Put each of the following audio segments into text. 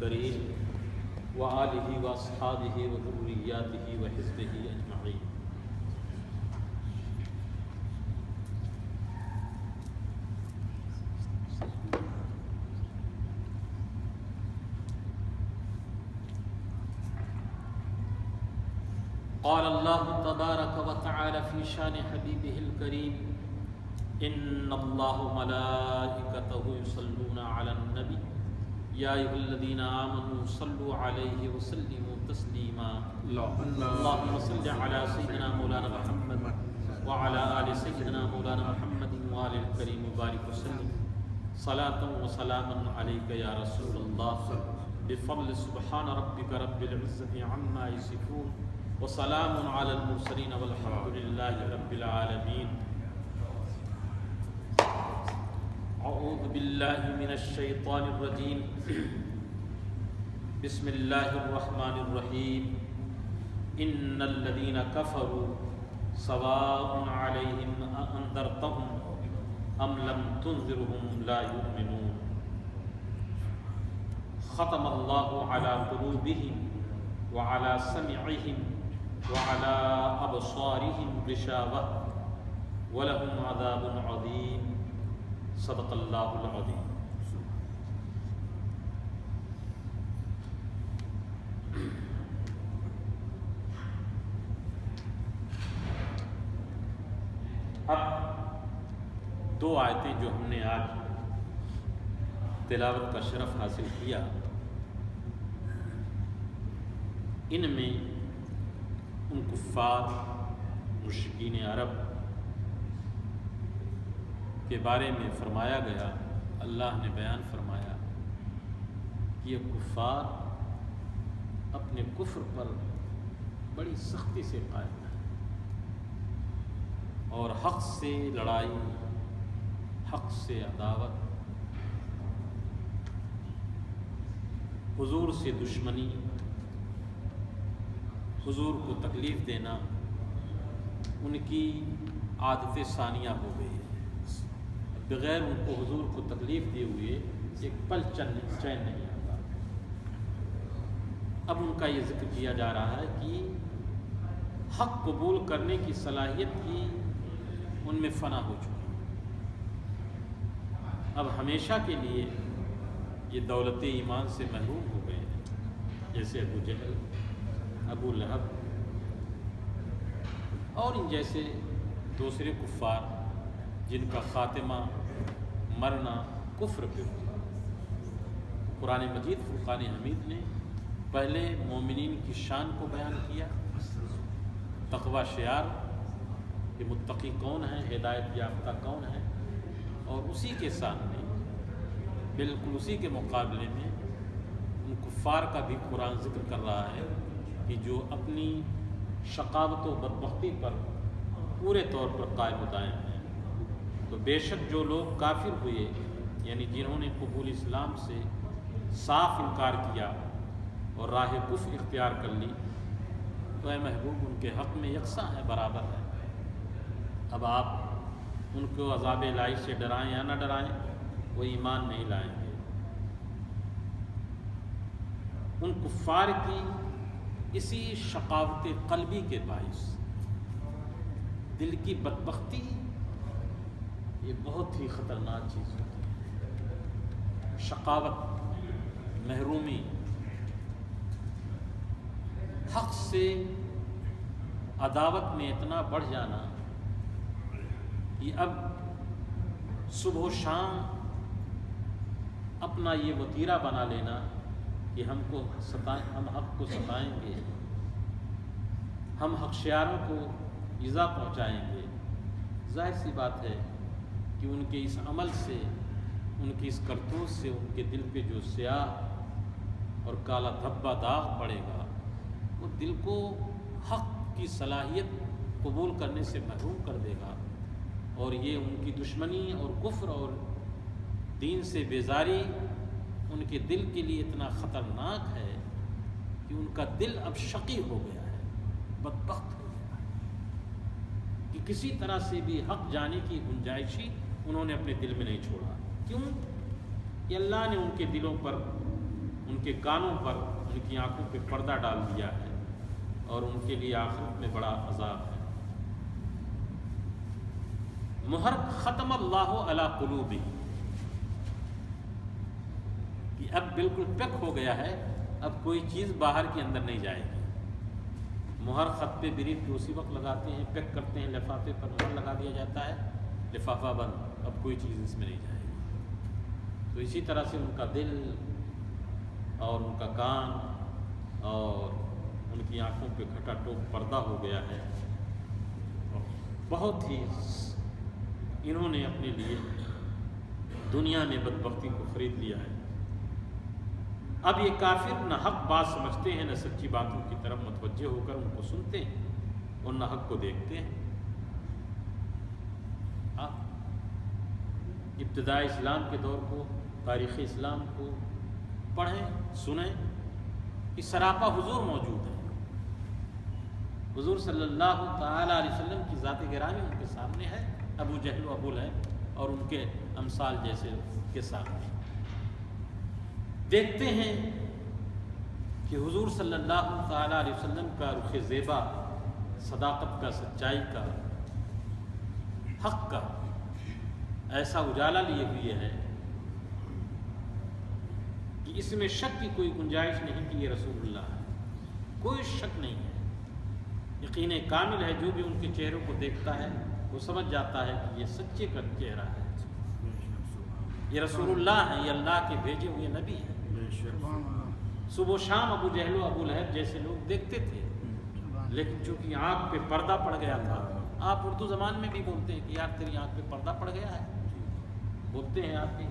الكريم وآلہ واصحابہ وذریاتہ وحزبہ اجمعین۔ قال اللہ تبارک وتعالی فی شان حبیبہ الکریم ان اللہ ملائکتہ یصلون علی النبی یا ایھا الذین آمنوا صلوا علیہ وسلموا تسلیما اللہم صل علی سیدنا مولانا محمد وعلی آل سیدنا مولانا محمد وآل الکریم وبارک وسلم صلاۃ وسلاما علیک یا رسول اللہ بفضل سبحان ربک رب العزۃ عما یصفون وسلام علی المرسلین والحمد للہ رب العالمین۔ اعوذ باللہ من الشیطان الرجیم بسم اللہ الرحمن الرحیم ان الذین کفروا سواء علیہم اانذرتهم ام لم تنذرهم لا یؤمنون۔ ختم اللہ علی قلوبہم وعلی سمعہم وعلى أبصارهم غشاوة ولهم عذاب عظيم صدق اللہ العظیم۔ اب دو آیتیں جو ہم نے آج تلاوت کا شرف حاصل کیا، ان میں ان کفار مشرکین عرب کے بارے میں فرمایا گیا، اللہ نے بیان فرمایا کہ یہ کفار اپنے کفر پر بڑی سختی سے قائم ہیں اور حق سے لڑائی، حق سے عداوت، حضور سے دشمنی، حضور کو تکلیف دینا ان کی عادت ثانیہ ہو گئی ہے۔ بغیر ان کو حضور کو تکلیف دیے ہوئے ایک پل چین نہیں آتا۔ اب ان کا یہ ذکر کیا جا رہا ہے کہ حق قبول کرنے کی صلاحیت کی ان میں فنا ہو چکی، اب ہمیشہ کے لیے یہ دولت ایمان سے محروم ہو گئے ہیں، جیسے ابو جہل، ابو لہب اور ان جیسے دوسرے کفار جن کا خاتمہ مرنا کفر پہ ہوا۔ قرآن مجید فرقان حمید نے پہلے مومنین کی شان کو بیان کیا، تقوی شعار کہ متقی کون ہیں، ہدایت یافتہ کون ہیں، اور اسی کے سامنے بالکل اسی کے مقابلے میں ان کفار کا بھی قرآن ذکر کر رہا ہے کہ جو اپنی شقاوت و بدبختی پر پورے طور پر قائم و دائم ہیں۔ تو بے شک جو لوگ کافر ہوئے، یعنی جنہوں نے قبول اسلام سے صاف انکار کیا اور راہ کفر اختیار کر لی، تو اے محبوب ان کے حق میں یکساں ہے، برابر ہے۔ اب آپ ان کو عذاب الہی سے ڈرائیں یا نہ ڈرائیں، وہ ایمان نہیں لائیں گے۔ ان کفار کی اسی شقاوت قلبی کے باعث دل کی بدبختی یہ بہت ہی خطرناک چیز ہوتی ہے۔ شقاوت، محرومی، حق سے عداوت میں اتنا بڑھ جانا کہ اب صبح و شام اپنا یہ وتیرہ بنا لینا کہ ہم حق کو ستائیں گے، ہم حق شیاروں کو ایذا پہنچائیں گے۔ ظاہر سی بات ہے کہ ان کے اس عمل سے، ان کی اس کرتوت سے ان کے دل پہ جو سیاہ اور کالا دھبا داغ پڑے گا، وہ دل کو حق کی صلاحیت قبول کرنے سے محروم کر دے گا، اور یہ ان کی دشمنی اور کفر اور دین سے بیزاری ان کے دل کے لیے اتنا خطرناک ہے کہ ان کا دل اب شقی ہو گیا ہے، بدبخت ہو گیا ہے کہ کسی طرح سے بھی حق جانے کی گنجائش ہی انہوں نے اپنے دل میں نہیں چھوڑا۔ کیوں کہ اللہ نے ان کے دلوں پر، ان کے کانوں پر، ان کی آنکھوں پہ پردہ ڈال دیا ہے، اور ان کے لیے آخرت میں بڑا عذاب ہے۔ مہر ختم اللہ علی قلوبہم، کہ اب بالکل پیک ہو گیا ہے، اب کوئی چیز باہر کے اندر نہیں جائے گی۔ مہر خط پہ بریف پہ اسی وقت لگاتے ہیں، پیک کرتے ہیں، لفافے پر مہر لگا دیا جاتا ہے، لفافہ بند، اب کوئی چیز اس میں نہیں جائے گی۔ تو اسی طرح سے ان کا دل اور ان کا کان اور ان کی آنکھوں پہ کھٹا ٹوپ پردہ ہو گیا ہے، بہت ہی انہوں نے اپنے لیے دنیا میں بدبختی کو خرید لیا ہے۔ اب یہ کافر نہ حق بات سمجھتے ہیں، نہ سچی باتوں کی طرف متوجہ ہو کر ان کو سنتے ہیں اور نہ حق کو دیکھتے ہیں۔ ابتدائی اسلام کے دور کو، تاریخ اسلام کو پڑھیں، سنیں، کہ سراپا حضور موجود ہے۔ حضور صلی اللہ تعالیٰ علیہ وسلم کی ذات گرامی ان کے سامنے ہے، ابو جہل و ابو لہب اور ان کے امثال جیسے کے سامنے۔ دیکھتے ہیں کہ حضور صلی اللہ تعالیٰ علیہ وسلم کا رخ زیبا، صداقت کا، سچائی کا، حق کا ایسا اجالا لیے ہوئے ہے کہ اس میں شک کی کوئی گنجائش نہیں کہ یہ رسول اللہ ہے، کوئی شک نہیں ہے، یقین کامل ہے۔ جو بھی ان کے چہروں کو دیکھتا ہے وہ سمجھ جاتا ہے کہ یہ سچے کا چہرہ ہے، یہ رسول اللہ ہے، یہ اللہ کے بھیجے ہوئے نبی ہیں۔ صبح و شام ابو جہل و ابو لہب جیسے لوگ دیکھتے تھے، لیکن چونکہ آنکھ پہ پردہ پڑ گیا تھا، آپ اردو زبان میں بھی بولتے ہیں کہ یار تیری آنکھ پہ پردہ پڑ گیا ہے، بولتے ہیں آپ بھی۔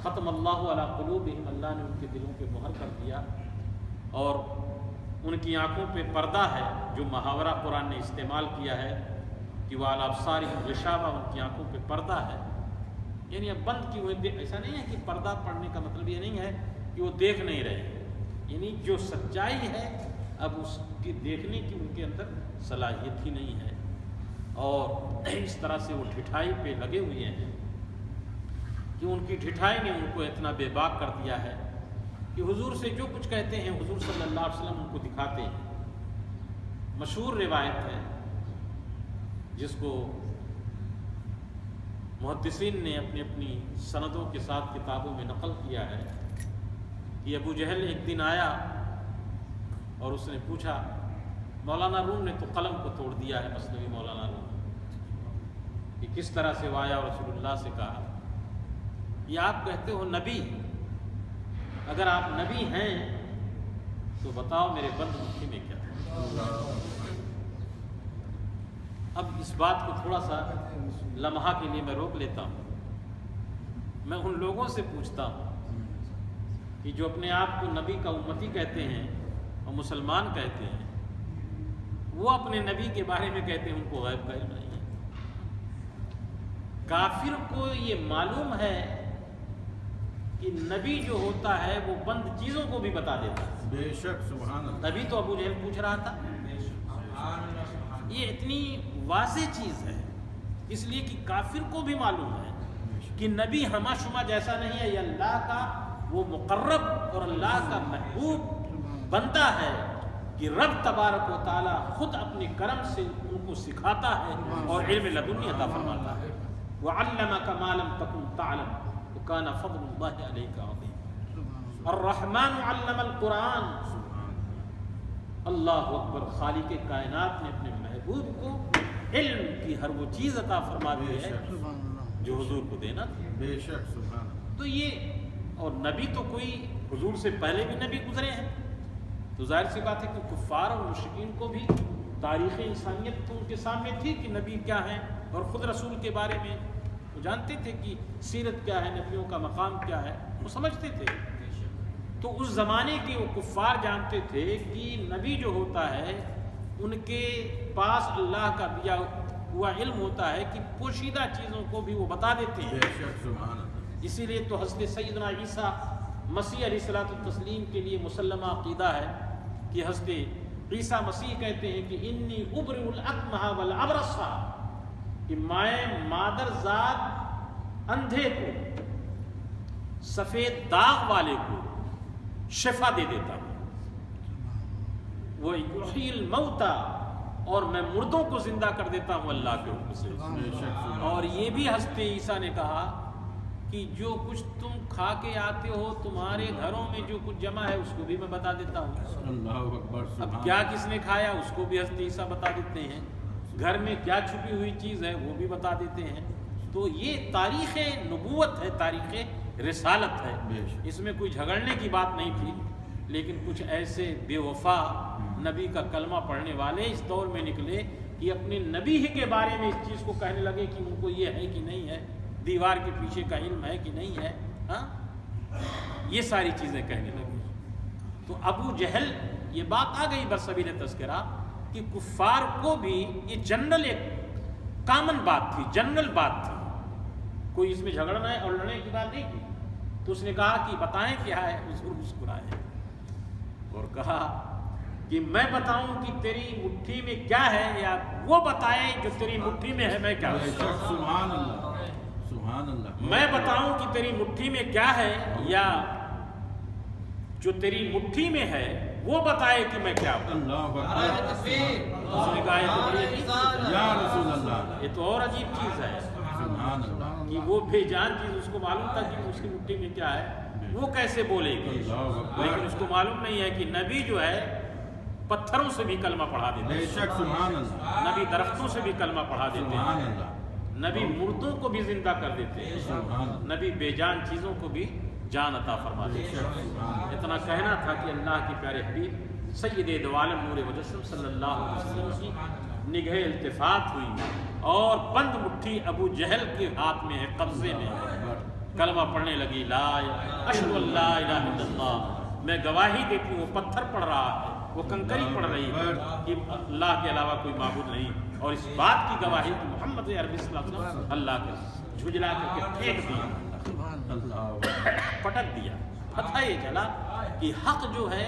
ختم اللہ علی قلوبہم، اللہ نے ان کے دلوں پہ مہر کر دیا، اور ان کی آنکھوں پہ پردہ ہے، جو محاورہ قرآن نے استعمال کیا ہے کہ وعلی ابصارہم غشاوہ، ان کی آنکھوں پہ پردہ ہے، یعنی اب بند کی ہوئے۔ ایسا نہیں ہے کہ پردہ پڑنے کا مطلب یہ نہیں ہے کہ وہ دیکھ نہیں رہے، یعنی جو سچائی ہے اب اس کی دیکھنے کی ان کے اندر صلاحیت ہی نہیں ہے، اور اس طرح سے وہ ڈھٹائی پہ لگے ہوئے ہیں کہ ان کی ڈھٹائی نے ان کو اتنا بے باک کر دیا ہے کہ حضور سے جو کچھ کہتے ہیں حضور صلی اللہ علیہ وسلم ان کو دکھاتے ہیں۔ مشہور روایت ہے جس کو محدثین نے اپنی اپنی سندوں کے ساتھ کتابوں میں نقل کیا ہے کہ ابو جہل ایک دن آیا اور اس نے پوچھا، مولانا روم نے تو قلم کو توڑ دیا ہے، مثنوی مولانا روم، کہ کس طرح سے وہ آیا اور رسول اللہ سے کہا، یہ آپ کہتے ہو نبی، اگر آپ نبی ہیں تو بتاؤ میرے بند مٹھی میں کیا ہے۔ اب اس بات کو تھوڑا سا لمحہ کے لیے میں روک لیتا ہوں، میں ان لوگوں سے پوچھتا ہوں کہ جو اپنے آپ کو نبی کا امتی کہتے ہیں اور مسلمان کہتے ہیں، وہ اپنے نبی کے بارے میں کہتے ہیں ان کو غیب کا علم نہیں ہے۔ کافر کو یہ معلوم ہے کہ نبی جو ہوتا ہے وہ بند چیزوں کو بھی بتا دیتا ہے۔ بے شک، سبحان اللہ۔ نبی تو ابو جہل پوچھ رہا تھا، یہ اتنی واضح چیز ہے، اس لیے کہ کافر کو بھی معلوم ہے کہ نبی ہما شما جیسا نہیں ہے، یہ اللہ کا وہ مقرب اور اللہ کا محبوب بنتا ہے کہ رب تبارک و تعالیٰ خود اپنے کرم سے ان کو سکھاتا ہے اور علم لدنی عطا فرماتا ہے۔ وَعَلَّمَكَ مَا لَمْ تَكُنْ تَعْلَمُ وَكَانَ فَضْلُ اللَّهِ عَلَيْكَ عَظِيمًا۔ الرحمن علم القرآن، اللہ اکبر، خالق کائنات نے اپنے محبوب کو علم کی ہر وہ چیز عطا فرما دی ہے جو حضور کو دینا تھی۔ بے شک، سبحان اللہ۔ تو یہ، اور نبی تو کوئی حضور سے پہلے بھی نبی گزرے ہیں، تو ظاہر سی بات ہے کہ کفار اور مشرکین کو بھی تاریخ انسانیت تو ان کے سامنے تھی کہ نبی کیا ہیں، اور خود رسول کے بارے میں وہ جانتے تھے کہ سیرت کیا ہے، نبیوں کا مقام کیا ہے، وہ سمجھتے تھے۔ تو اس زمانے کے وہ کفار جانتے تھے کہ نبی جو ہوتا ہے ان کے پاس اللہ کا دیا ہوا علم ہوتا ہے کہ پوشیدہ چیزوں کو بھی وہ بتا دیتے ہیں۔ بے شک، سبحان اللہ۔ اسی لیے تو حضرت سیدنا عیسیٰ مسیح علیہ الصلوۃ والتسلیم کے لیے مسلمہ عقیدہ ہے کہ حضرت عیسیٰ مسیح کہتے ہیں کہ انی ابرئ الاکمہ والابرص، کہ میں مادر ذات اندھے کو، سفید داغ والے کو، شفا دے دیتا ہوں، وہ یحیی الموتى، اور میں مردوں کو زندہ کر دیتا ہوں اللہ کے حکم سے۔ اور یہ بھی حضرت عیسیٰ نے کہا کہ جو کچھ تم کھا کے آتے ہو تمہارے گھروں میں جو کچھ جمع ہے اس کو بھی میں بتا دیتا ہوں۔ اللہ اکبر۔ اب کیا کس نے کھایا اس کو بھی حضرت عیسیٰ بتا دیتے ہیں، گھر میں کیا چھپی ہوئی چیز ہے وہ بھی بتا دیتے ہیں۔ تو یہ تاریخ نبوت ہے، تاریخ رسالت ہے، اس میں کوئی جھگڑنے کی بات نہیں تھی، لیکن کچھ ایسے بے وفا نبی کا کلمہ پڑھنے والے اس دور میں نکلے کہ اپنے نبی ہی کے بارے میں اس چیز کو کہنے لگے کہ ان کو یہ ہے کہ نہیں ہے، دیوار کے پیچھے کا علم ہے کہ نہیں ہے، ہاں یہ ساری چیزیں کہنے لگے۔ تو ابو جہل، یہ بات آ گئی بسبیل تذکرہ کہ کفار کو بھی یہ جنرل ایک کامن بات تھی، جنرل بات تھی، کوئی اس میں جھگڑنا اور لڑنے کی بات نہیں تھی۔ تو اس نے کہا کہ بتائیں کیا ہے، حضور مسکرائے اور کہا کہ میں بتاؤں کہ تیری مٹھی میں کیا ہے یا وہ بتائے جو تیری مٹھی میں ہے میں کیا ہوں؟ سبحان اللہ، سبحان اللہ۔ میں بتاؤں کہ تیری مٹھی میں کیا ہے یا جو تیری مٹھی میں ہے وہ بتائے کہ میں کیا ہوں؟ اللہ اکبر۔ اس نے کہا یہ تو بڑی عجیب چیز ہے، یا رسول اللہ، یہ تو اور عجیب چیز ہے سبحان اللہ۔ کہ وہ بے جان چیز اس کو معلوم تھا کہ اس کی مٹھی میں کیا ہے، وہ کیسے بولے گی؟ لیکن اس کو معلوم نہیں ہے کہ نبی جو ہے پتھروں سے بھی کلمہ پڑھا دیتے بے ہیں، شک سبحان اللہ، نبی درختوں سے بھی کلمہ پڑھا دیتے سبحان ہیں، اللہ، نبی مردوں کو بھی زندہ کر دیتے ہیں، سبحان اللہ، نبی بے جان چیزوں کو بھی جان عطا فرما بے دیتے شک ہیں۔ سبحان اللہ۔ اتنا کہنا تھا کہ اللہ کے پیارے حبیب سید دو عالم نور مجسم صلی اللہ علیہ وسلم کی نگہ التفات ہوئی اور بند مٹھی ابو جہل کے ہاتھ میں ہے، قبضے میں ہے، کلمہ پڑھنے لگی، لا اشہد ان لا الہ الا اللہ، میں گواہی دیتی ہوں، وہ پتھر پڑھ رہا ہے، وہ کنکری پڑھ رہی ہے کہ اللہ کے علاوہ کوئی معبود نہیں، اور اس بات کی گواہی کہ محمد عربی صلی اللہ علیہ وسلم اللہ کے جھجلا کر کے پھینک دیا، اللہ پٹک دیا۔ پتہ یہ چلا کہ حق جو ہے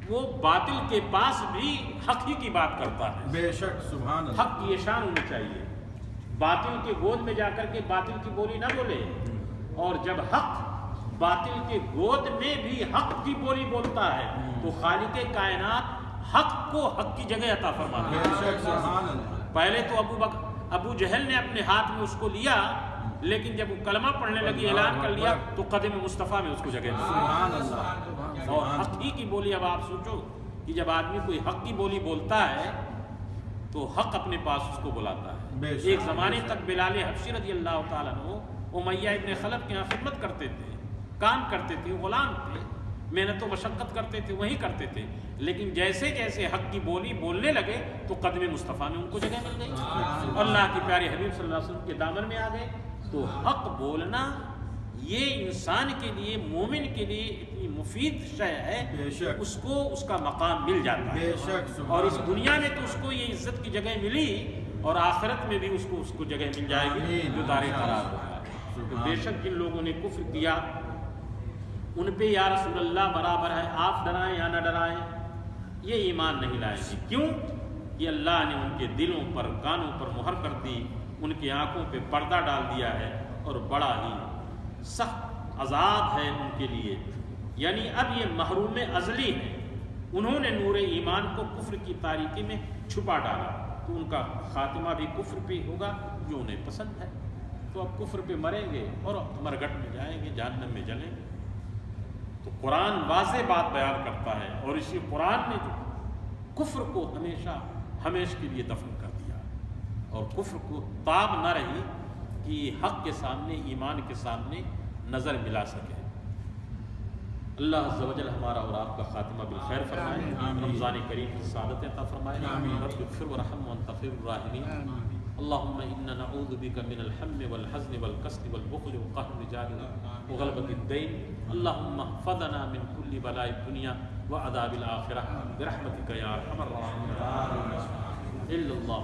وہ باطل کے پاس بھی حق ہی کی بات کرتا ہے، بے شک سبحان اللہ، حق کی یہ شان ہونی چاہیے، باطل کے گود میں جا کر کے باطل کی بولی نہ بولے، اور جب حق باطل کے گود میں بھی حق کی بولی بولتا ہے تو خالق کائنات حق کو حق کی جگہ عطا فرماتا بے ہے۔ شک سبحان اللہ، پہلے تو ابو جہل نے اپنے ہاتھ میں اس کو لیا، لیکن جب وہ کلمہ پڑھنے لگی، اعلان کر لیا، تو قدم مصطفیٰ میں اس کو جگہ ملی۔ سبحان اللہ، اور حق ہی کی بولی، اب آپ سوچو کہ جب آدمی کوئی حق کی بولی بولتا ہے تو حق اپنے پاس اس کو بلاتا بے ہے۔ شک، ایک زمانے بے شک۔ تک بلال حبشی رضی اللہ تعالیٰ عنہ امیہ ابن خلف کے یہاں خدمت کرتے تھے، کام کرتے تھے، غلام تھے، محنت و مشقت کرتے تھے، وہی کرتے تھے، لیکن جیسے جیسے حق کی بولی بولنے لگے تو قدم مصطفیٰ میں ان کو جگہ مل گئی، اللہ کے پیارے حبیب صلی اللہ علیہ وسلم کے دامن میں آ گئے۔ تو حق بولنا یہ انسان کے لیے، مومن کے لیے اتنی مفید شے ہے، بے شک، اس کو اس کا مقام مل جاتا ہے، بے شک سبحان اور اس اللہ، دنیا میں تو اس کو یہ عزت کی جگہ ملی، اور آخرت میں بھی اس کو جگہ مل جائے گی آمین، جو دار انشاءاللہ۔ قرار ہوگا۔ تو سبحان بے شک جن لوگوں نے کفر کیا ان پہ یا رسول اللہ برابر ہے، آپ ڈرائیں یا نہ ڈرائیں، یہ ایمان نہیں لائیں گے۔ کیوں کہ اللہ نے ان کے دلوں پر، کانوں پر مہر کر دی، ان کی آنکھوں پہ پردہ ڈال دیا ہے، اور بڑا ہی سخت عذاب ہے ان کے لیے، یعنی اب یہ محروم ازلی ہیں، انہوں نے نور ایمان کو کفر کی تاریکی میں چھپا ڈالا، تو ان کا خاتمہ بھی کفر پہ ہوگا جو انہیں پسند ہے۔ تو اب کفر پہ مریں گے اور مرگٹ میں جائیں گے، جہنم میں جلیں گے۔ تو قرآن واضح بات بیان کرتا ہے، اور اسی قرآن نے جو کفر کو ہمیشہ ہمیشہ کے لیے دفن کر دیا، اور کفر کو تاب نہ رہی کہ حق کے سامنے، ایمان کے سامنے نظر ملا سکے۔ اللہ عز و جل ہمارا اور آپ کا خاتمہ بالخیر فرمائے، آمین۔ رمضان کریم کی سعادت عطا فرمائے، آمین۔ رب اغفر ورحم وانت خیر الراحمین۔ اللهم إنا نعوذ بك من الهم والحزن والكسل والبخل وقهر الرجال وغلبة الدين، اللهم احفظنا من كل بلاء الدنيا وعذاب الآخرة برحمتك يا أرحم الراحمين، إلا الله